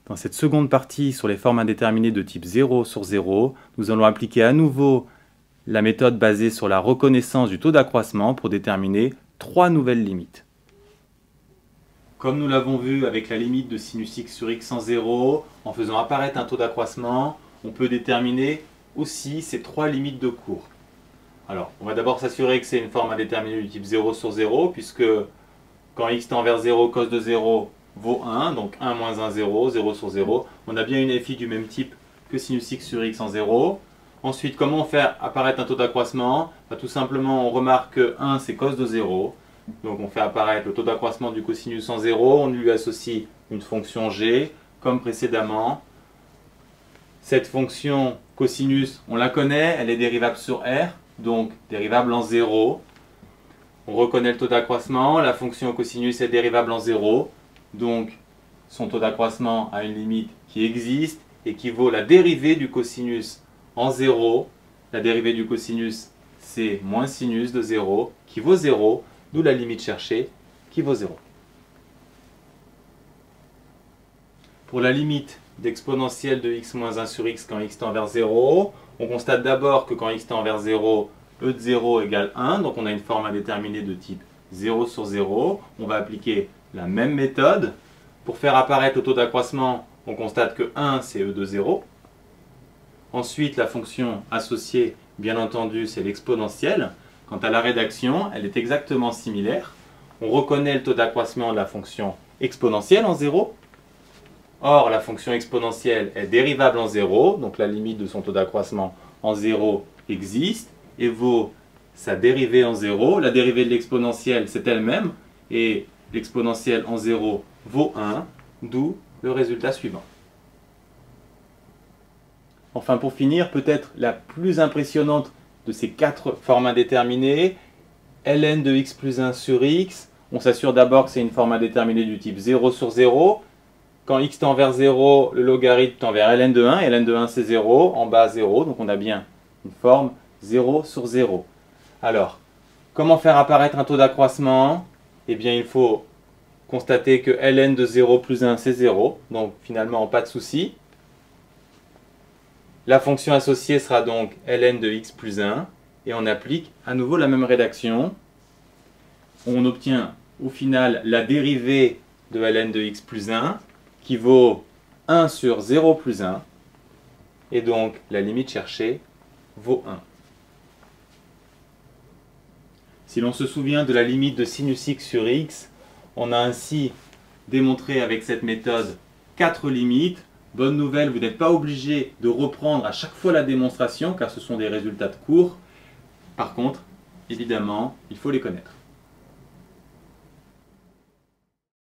Dans cette seconde partie sur les formes indéterminées de type 0 sur 0, nous allons appliquer à nouveau la méthode basée sur la reconnaissance du taux d'accroissement pour déterminer 3 nouvelles limites. Comme nous l'avons vu avec la limite de sinus x sur x en 0, en faisant apparaître un taux d'accroissement, on peut déterminer aussi ces 3 limites de cours. Alors, on va d'abord s'assurer que c'est une forme indéterminée du type 0 sur 0, puisque quand x tend vers 0, cos de 0 vaut 1, donc 1 moins 1, 0, 0 sur 0. On a bien une FI du même type que sinus x sur x en 0. Ensuite, comment on fait apparaître un taux d'accroissement? Tout simplement, on remarque que 1 c'est cos de 0. Donc on fait apparaître le taux d'accroissement du cosinus en 0. On lui associe une fonction g, comme précédemment. Cette fonction cosinus, on la connaît, elle est dérivable sur r, donc dérivable en 0. On reconnaît le taux d'accroissement, la fonction cosinus est dérivable en 0. Donc, son taux d'accroissement a une limite qui existe et qui vaut la dérivée du cosinus en 0. La dérivée du cosinus, c'est moins sinus de 0, qui vaut 0, d'où la limite cherchée, qui vaut 0. Pour la limite d'exponentielle de x moins 1 sur x quand x tend vers 0, on constate d'abord que quand x tend vers 0, e de 0 égale 1, donc on a une forme indéterminée de type 0 sur 0. On va appliquer la même méthode. Pour faire apparaître le taux d'accroissement, on constate que 1 c'est e de 0. Ensuite, la fonction associée, bien entendu, c'est l'exponentielle. Quant à la rédaction, elle est exactement similaire. On reconnaît le taux d'accroissement de la fonction exponentielle en 0. Or, la fonction exponentielle est dérivable en 0, donc la limite de son taux d'accroissement en 0 existe et vaut sa dérivée en 0. La dérivée de l'exponentielle, c'est elle-même, et l'exponentielle en 0 vaut 1, d'où le résultat suivant. Enfin, pour finir, peut-être la plus impressionnante de ces 4 formes indéterminées, ln de x plus 1 sur x. On s'assure d'abord que c'est une forme indéterminée du type 0 sur 0. Quand x tend vers 0, le logarithme tend vers ln de 1, et ln de 1 c'est 0, en bas 0, donc on a bien une forme 0 sur 0. Alors, comment faire apparaître un taux d'accroissement? Eh bien, il faut constater que ln de 0 plus 1 c'est 0, donc finalement pas de souci. La fonction associée sera donc ln de x plus 1, et on applique à nouveau la même rédaction. On obtient au final la dérivée de ln de x plus 1, qui vaut 1 sur 0 plus 1, et donc la limite cherchée vaut 1. Si l'on se souvient de la limite de sinus x sur x, on a ainsi démontré avec cette méthode 4 limites. Bonne nouvelle, vous n'êtes pas obligé de reprendre à chaque fois la démonstration, car ce sont des résultats de cours. Par contre, évidemment, il faut les connaître.